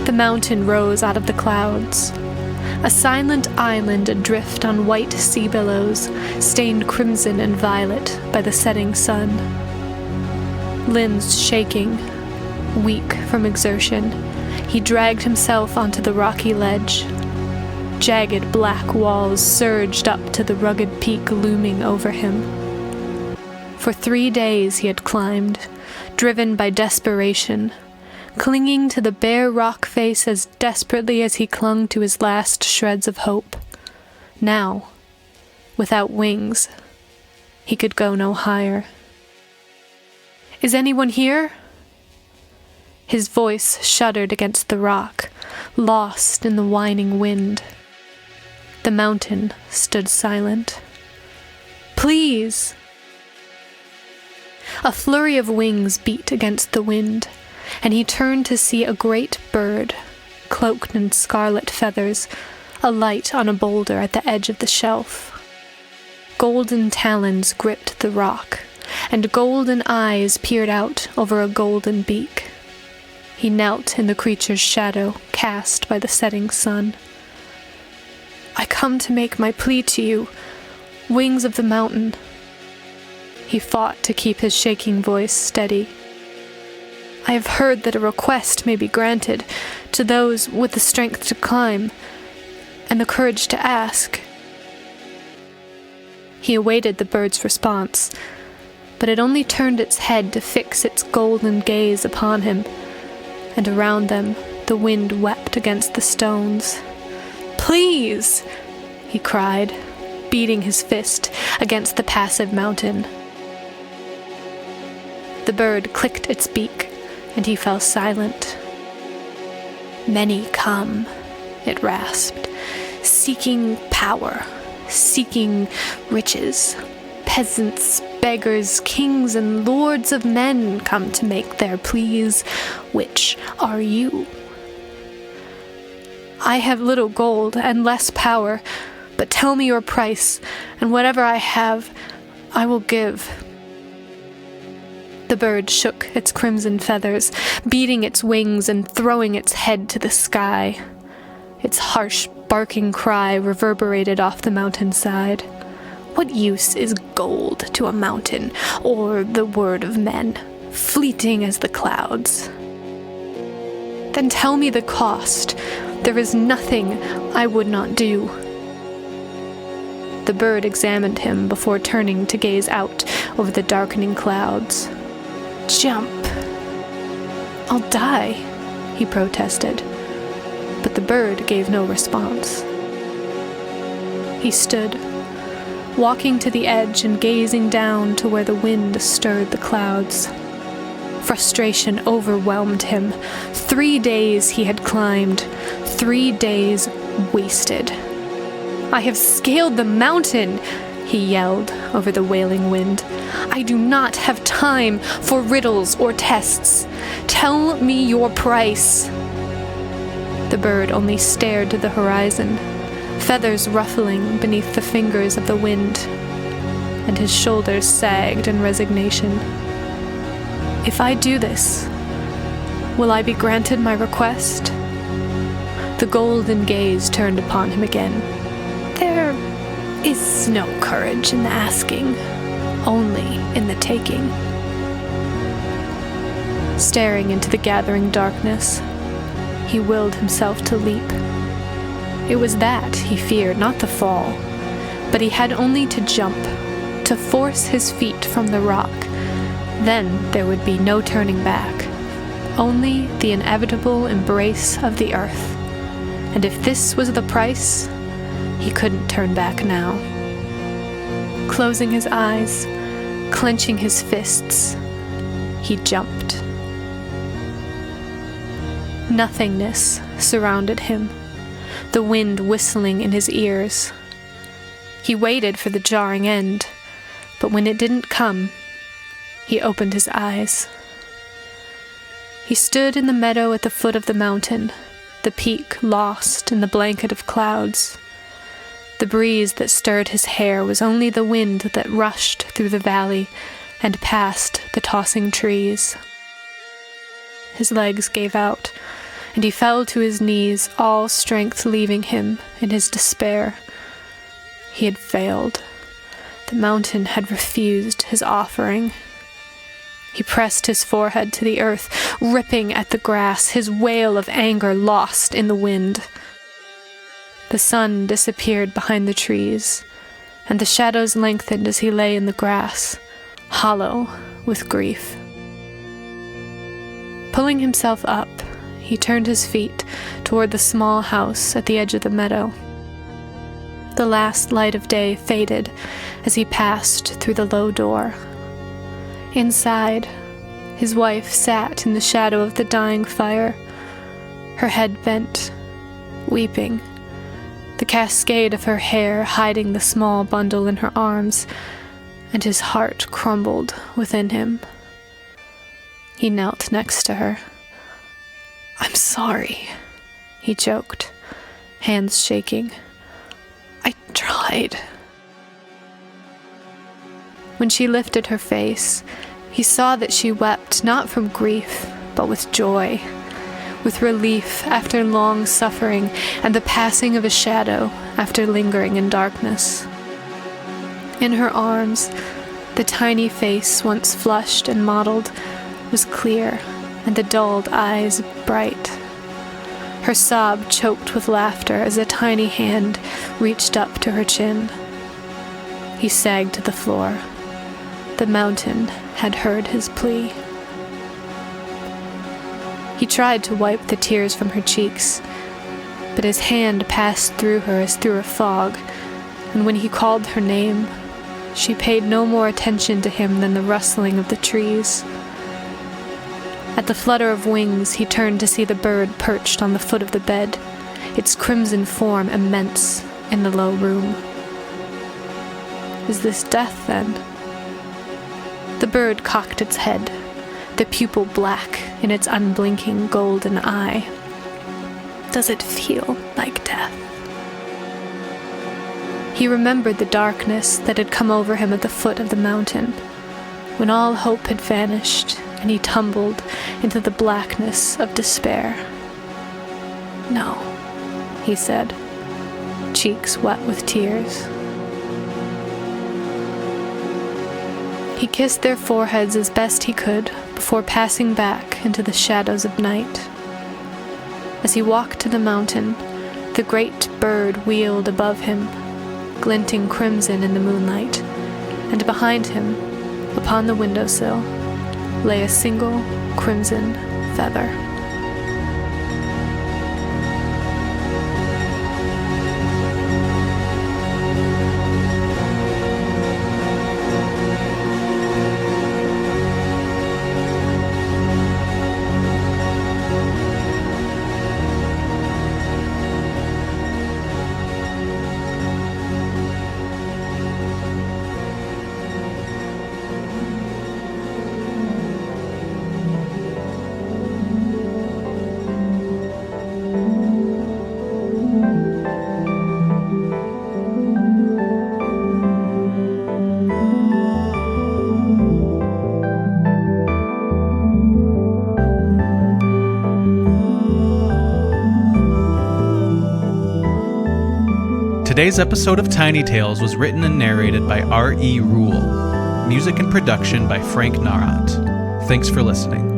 The mountain rose out of the clouds, a silent island adrift on white sea billows, stained crimson and violet by the setting sun. Limbs shaking, weak from exertion, he dragged himself onto the rocky ledge. Jagged black walls surged up to the rugged peak looming over him. For 3 days he had climbed, driven by desperation, clinging to the bare rock face as desperately as he clung to his last shreds of hope. Now, without wings, he could go no higher. "Is anyone here?" His voice shuddered against the rock, lost in the whining wind. The mountain stood silent. "Please!" A flurry of wings beat against the wind, and he turned to see a great bird, cloaked in scarlet feathers, alight on a boulder at the edge of the shelf. Golden talons gripped the rock, and golden eyes peered out over a golden beak. He knelt in the creature's shadow, cast by the setting sun. "I come to make my plea to you, wings of the mountain." He fought to keep his shaking voice steady. "I have heard that a request may be granted to those with the strength to climb, and the courage to ask." He awaited the bird's response, but it only turned its head to fix its golden gaze upon him, and around them the wind wept against the stones. "Please!" he cried, beating his fist against the passive mountain. The bird clicked its beak, and he fell silent. "Many come," it rasped, "seeking power, seeking riches. Peasants, beggars, kings, and lords of men come to make their pleas. Which are you?" "I have little gold and less power, but tell me your price, and whatever I have, I will give." The bird shook its crimson feathers, beating its wings and throwing its head to the sky. Its harsh, barking cry reverberated off the mountainside. What use is gold to a mountain, or the word of men, fleeting as the clouds? "Then tell me the cost. There is nothing I would not do." The bird examined him before turning to gaze out over the darkening clouds. "Jump." "I'll die," he protested, but the bird gave no response. He stood, walking to the edge and gazing down to where the wind stirred the clouds. Frustration overwhelmed him. 3 days he had climbed, 3 days wasted. "I have scaled the mountain," he yelled over the wailing wind. "I do not have time for riddles or tests. Tell me your price." The bird only stared to the horizon, feathers ruffling beneath the fingers of the wind, and his shoulders sagged in resignation. "If I do this, will I be granted my request?" The golden gaze turned upon him again. "There is no courage in the asking, only in the taking." Staring into the gathering darkness, he willed himself to leap. It was that he feared, not the fall, but he had only to jump, to force his feet from the rock. Then there would be no turning back, only the inevitable embrace of the earth. And if this was the price, he couldn't turn back now. Closing his eyes, Clenching his fists, he jumped. Nothingness surrounded him, the wind whistling in his ears. He waited for the jarring end, but when it didn't come, he opened his eyes. He stood in the meadow at the foot of the mountain, the peak lost in the blanket of clouds. The breeze that stirred his hair was only the wind that rushed through the valley and past the tossing trees. His legs gave out, and he fell to his knees, all strength leaving him in his despair. He had failed. The mountain had refused his offering. He pressed his forehead to the earth, ripping at the grass, his wail of anger lost in the wind. The sun disappeared behind the trees, and the shadows lengthened as he lay in the grass, hollow with grief. Pulling himself up, he turned his feet toward the small house at the edge of the meadow. The last light of day faded as he passed through the low door. Inside, his wife sat in the shadow of the dying fire, her head bent, weeping, the cascade of her hair hiding the small bundle in her arms, and his heart crumbled within him. He knelt next to her. "I'm sorry," he choked, hands shaking. "I tried." When she lifted her face, he saw that she wept not from grief, but with joy, with relief after long suffering and the passing of a shadow after lingering in darkness. In her arms, the tiny face once flushed and mottled was clear, and the dulled eyes bright. Her sob choked with laughter as a tiny hand reached up to her chin. He sagged to the floor. The mountain had heard his plea. He tried to wipe the tears from her cheeks, but his hand passed through her as through a fog, and when he called her name, she paid no more attention to him than the rustling of the trees. At the flutter of wings, he turned to see the bird perched on the foot of the bed, its crimson form immense in the low room. Is this death, then? The bird cocked its head, the pupil black in its unblinking golden eye. Does it feel like death? He remembered the darkness that had come over him at the foot of the mountain, when all hope had vanished and he tumbled into the blackness of despair. "No," he said, cheeks wet with tears. He kissed their foreheads as best he could before passing back into the shadows of night. As he walked to the mountain, the great bird wheeled above him, glinting crimson in the moonlight, and behind him, upon the windowsill, lay a single crimson feather. Today's episode of Tiny Tales was written and narrated by R.E. Rule. Music and production by Frank Nawrot. Thanks for listening.